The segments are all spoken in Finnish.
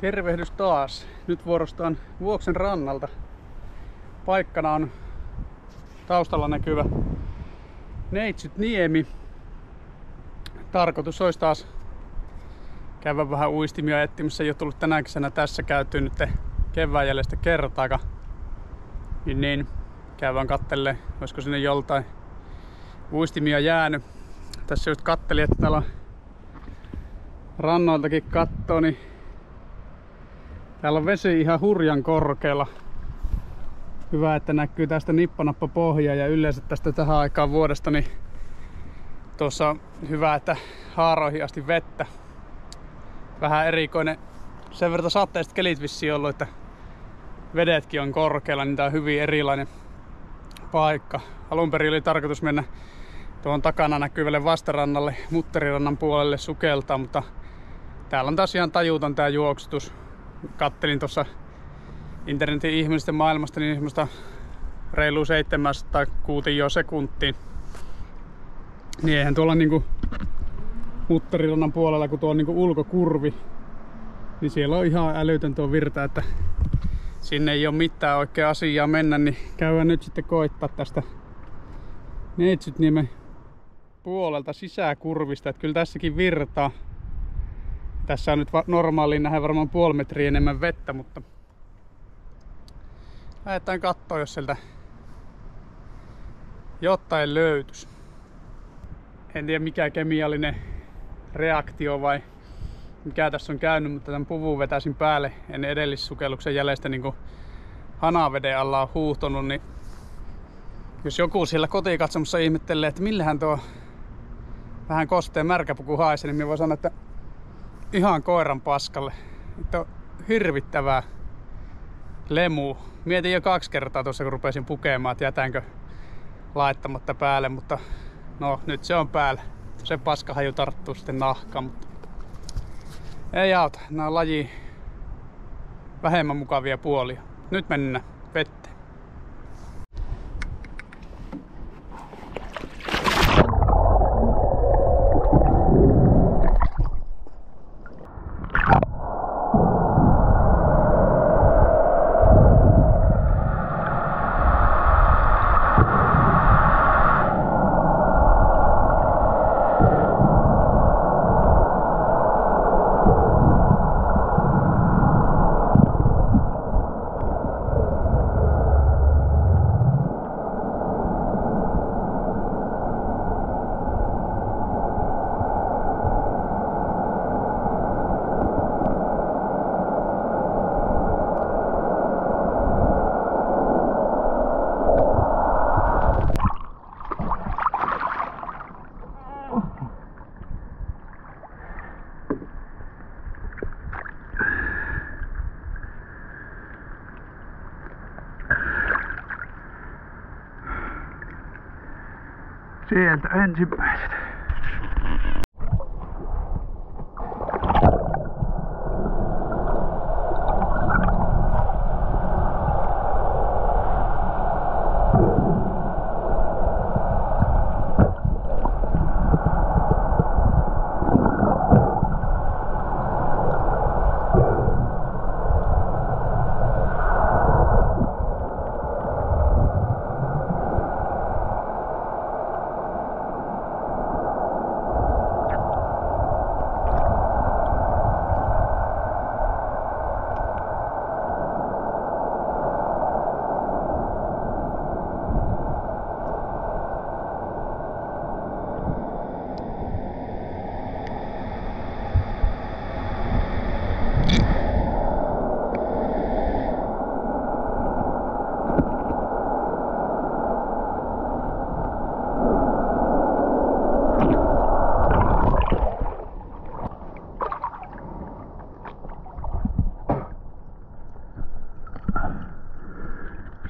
Tervehdys taas. Nyt vuorostaan Vuoksen rannalta. Paikkana on taustalla näkyvä Neitsytniemi. Tarkoitus olisi taas käydä vähän uistimia etsimässä. Ei ole tullut tänä kesänä tässä käytyy nyt kevään jäljestä kertaakaan. Niin käydään kattelee, olisiko sinne joltain uistimia jäänyt. Tässä just kattelin, että täällä on rannoiltakin kattoo, niin täällä on vesi ihan hurjan korkealla. Hyvä, että näkyy tästä nippanappa pohjaa ja yleensä tästä tähän aikaan vuodesta, niin tuossa on hyvä, että haaroihin asti vettä. Vähän erikoinen, sen verran sateiset kelit vissiin ollut, että vedetkin on korkealla, niin tää on hyvin erilainen paikka. Alun perin oli tarkoitus mennä tuohon takana näkyvälle vastarannalle, Mutterirannan puolelle sukeltaa, mutta täällä on taas ihan tajuton tää juoksutus. Kattelin tuossa internetin ihmisten maailmasta niin semmoista reilu 700 kuutioon sekuntiin. Niin eihän tuolla niinku Mutterirannan puolella, kun tuo on niinku ulkokurvi, niin siellä on ihan älytön tuo virta, että sinne ei ole mitään oikeaa asiaa mennä, niin käydään nyt sitten koittaa tästä Neitsytniemen puolelta sisäkurvista, että kyllä tässäkin virtaa. Tässä on nyt normaaliin nähdä varmaan puoli metriä enemmän vettä, mutta lähdetään katsoa, jos sieltä jotain löytyisi. En tiedä mikä kemiallinen reaktio vai mikä tässä on käynyt, mutta tämän puvun vetäisin päälle ennen edellissukelluksen jäljestä niin kuin hanaveden alla on huuhtonut, niin jos joku siellä kotikatsomussa ihmettelee, että millähän tuo vähän kosteen märkäpuku haisee, niin minä voin sanoa, että ihan koiran paskalle. Että on hirvittävää lemua. Mietin jo 2 kertaa tuossa, kun rupesin pukemaan, että jätänkö laittamatta päälle, mutta no nyt se on päällä. Se paskahaju tarttuu sitten nahkaan, mutta ei auta. Nämä on laji vähemmän mukavia puolia. Nyt mennään vetteen. Sieltä ensimmäiset.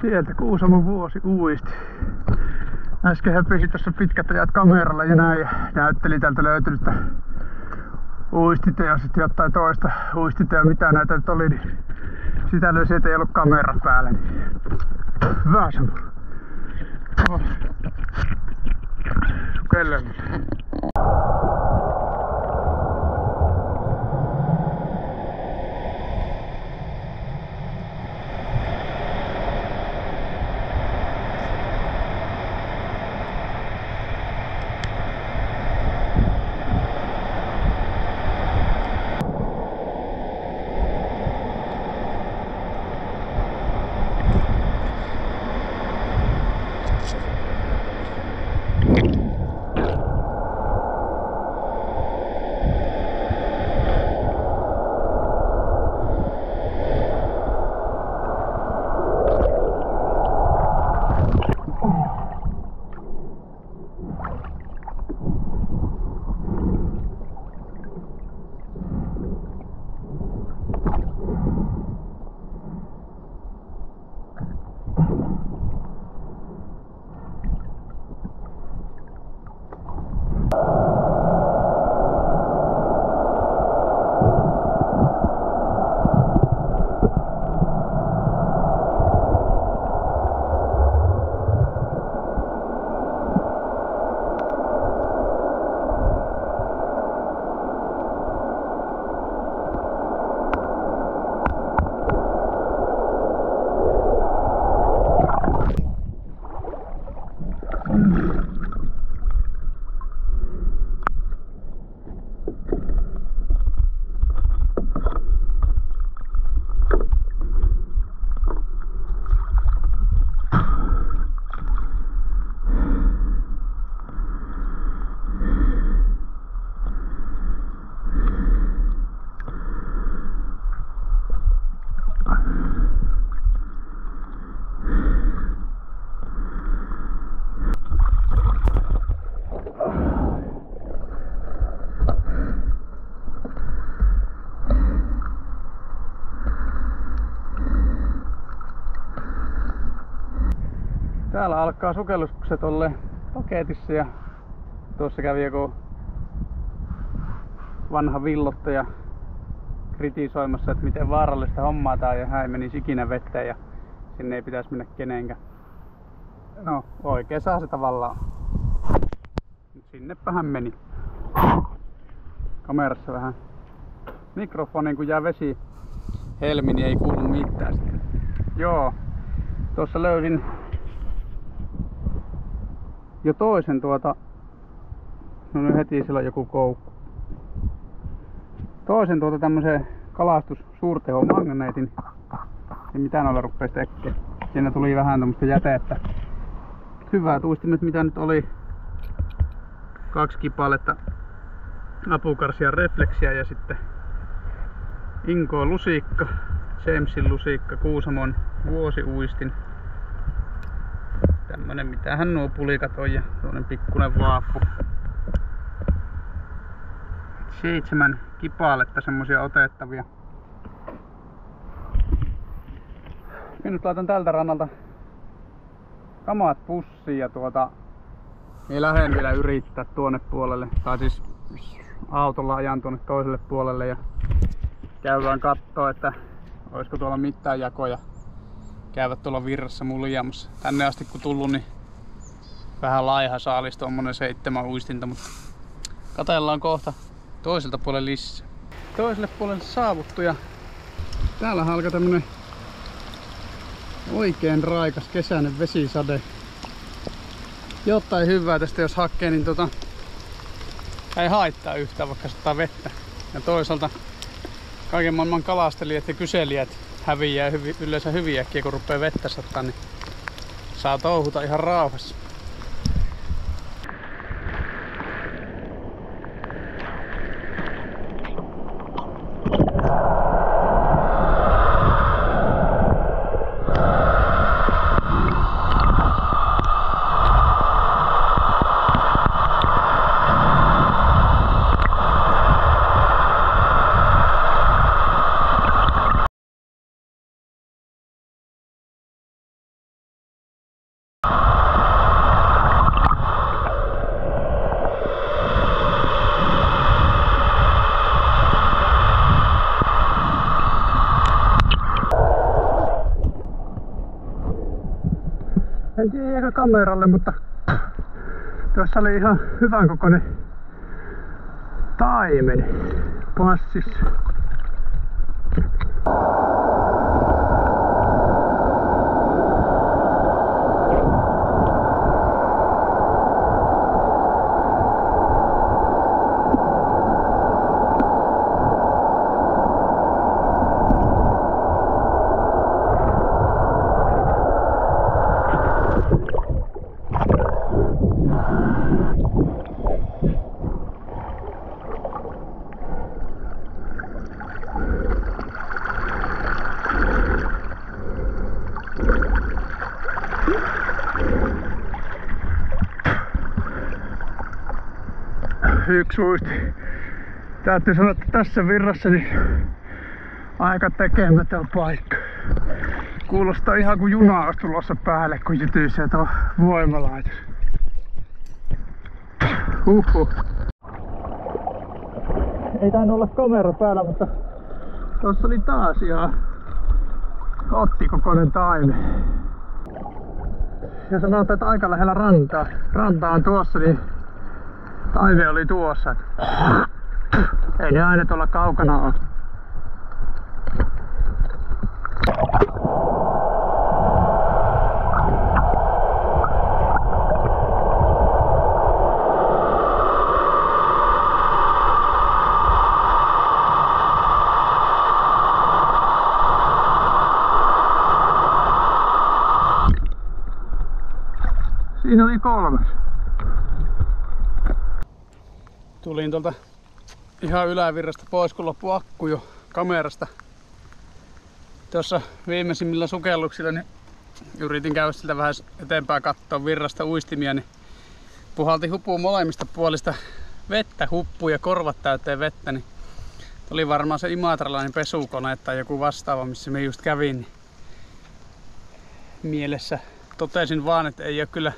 Sieltä Kuusamon vuosi uisti. Äsken höpisi tuossa pitkät ajat kameralla ja näin ja näytteli täältä löytynyttä uistita ja sitten jotain toista uistita ja mitä näitä nyt oli, niin sitä löysi, että ei ollut kamera päällä. Niin hyvä sama. Oh. Sukellemme. Täällä alkaa sukellukset olla paketissa ja tuossa kävi joku vanha villottaja kritisoimassa, että miten vaarallista hommaa tää on ja hän ei menisi ikinä veteen ja sinne ei pitäisi mennä kenenkään. No oikein saa se tavallaan. Sinnepähän meni. Kamerassa vähän mikrofoniin kun jää vesi helmi, niin ei kuulu mitään sitten. Joo, tuossa löysin jo toisen no nyt heti siellä on joku koukku. Toisen tämmösen suurteho-magneetin. Ja mitä noilla ruppeis tekemään. Siinä tuli vähän tämmöstä jätettä. Hyvät uistimet mitä nyt oli. 2 kipaletta apukarsia refleksiä ja sitten Inko lusikka, Jamesin lusikka, Kuusamon vuosiuistin. Tämmönen mitähän nuo pulikat on ja tuollainen pikkunen vaappu. 7 kipaletta semmosia otettavia. Minä nyt laitan tältä rannalta kamat pussiin ja minä lähden vielä yrittää tuonne puolelle. Tai siis autolla ajan tuonne toiselle puolelle ja käydään kattoo, että olisiko tuolla mitään jakoja. Käyvät tuolla virrassa muljaamassa. Tänne asti kun tullut niin vähän laiha saalis, tommonen 7 uistinta, mutta katsellaan kohta toiselta puolelle lisää. Toiselle puolelle saavuttu ja täällä alkaa tämmönen oikein raikas kesäinen vesisade. Jotain hyvää tästä jos hakee, niin ei haittaa yhtään vaikka sataa vettä. Ja toisaalta kaiken maailman kalastelijat ja kyselijät häviää yleensä hyviäkin, kun rupeaa vettä sattaa, niin saa touhuta ihan rauhassa. En tiedä eikä kameralle, mutta tuossa oli ihan hyvän kokoinen taimen passissa. Yksi uisti. Täytyy sanoa, että tässä virrassa niin aika tekemätön paikka. Kuulostaa ihan kuin juna olisi tulossa päälle, kun jytysee tuo voimalaitos. Ei tainnut olla kamera päällä, mutta tuossa oli taas ihan kottikokoinen taime. Ja sanotaan, että aika lähellä rantaa. Ranta on tuossa, niin taime oli tuossa. Ei ne aina tuolla kaukana ole. Siinä oli 3. Tulin tuolta ihan ylävirrasta pois, kun loppui akku jo kamerasta. Tuossa viimeisimmillä sukelluksilla niin yritin käydä siltä vähän eteenpäin katsoa virrasta uistimia, niin puhalti hupuun molemmista puolista vettä huppuun ja korvat täyteen vettä. Niin oli varmaan se imatralainen pesukone tai joku vastaava, missä me just kävin. Niin mielessä totesin vaan, että ei ole kyllä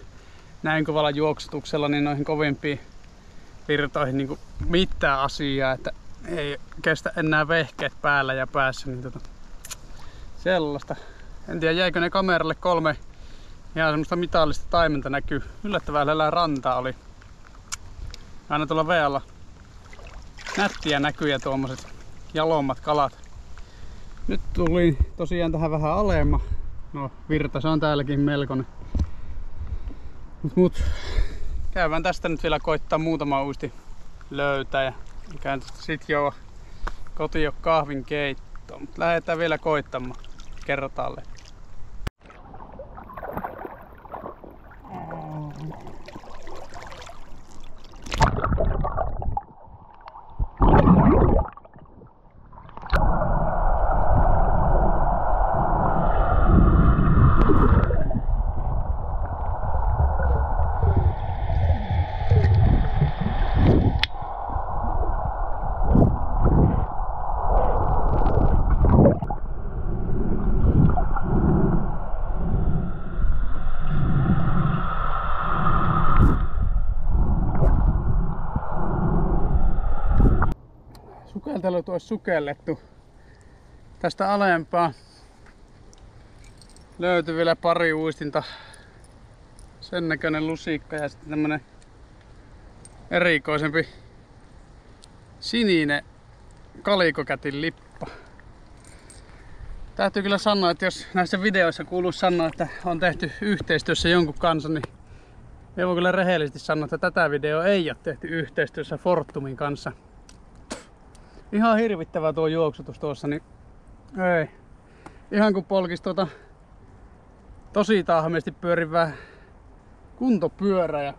näin kovalla juoksutuksella niin noihin kovimpiin virtoihin niin mitään asiaa, että ei kestä enää vehkeet päällä ja päässä, niin sellaista. En tiedä jäikö ne kameralle 3 ihan semmoista mitallista taimenta näkyy. Yllättävän lähellä rantaa oli. Aina tuolla veellä nättiä näkyjä tuommoiset jalommat kalat. Nyt tuli tosiaan tähän vähän alemma. No virta se on täälläkin melkoinen. Mut käydään tästä nyt vielä koittaa muutama uisti löytää ja käyn tästä sit jo kotiin kahvin keittoon. Mut lähdetään vielä koittamaan kertaalleen. Sukeltelut olisi sukellettu. Tästä alempaa löytyi vielä pari uistinta. Sen näköinen lusikka ja sitten tämmönen erikoisempi sininen kalikokätin lippa. Täytyy kyllä sanoa, että jos näissä videoissa kuuluisi sanoa, että on tehty yhteistyössä jonkun kanssa, niin ei voi kyllä rehellisesti sanoa, että tätä videoa ei ole tehty yhteistyössä Fortumin kanssa. Ihan hirvittävä tuo juoksutus tuossa, niin ei. Ihan kun polkis tosi tahmeesti pyörivää kuntopyörä ja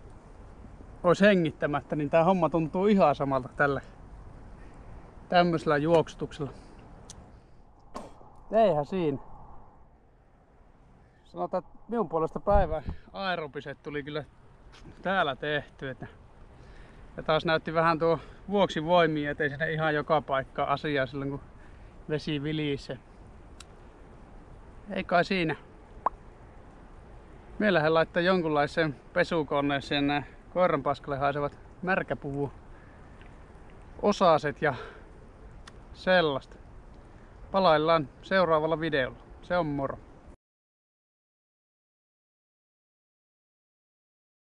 olisi hengittämättä, niin tää homma tuntuu ihan samalta tällä tämmöisellä juoksutuksella. Eihän siinä. Sanotaan, että minun puolesta päivän aerobiset tuli kyllä täällä tehty. Ja taas näytti vähän tuo vuoksivoimia, ettei sinne ihan joka paikka asiaa silloin kun vesi vilisee. Ei kai siinä. Meillähän laittaa jonkunlaiseen pesukoneeseen nämä koiranpaskalle haisevat märkäpuvu osaset ja sellaista. Palaillaan seuraavalla videolla. Se on moro.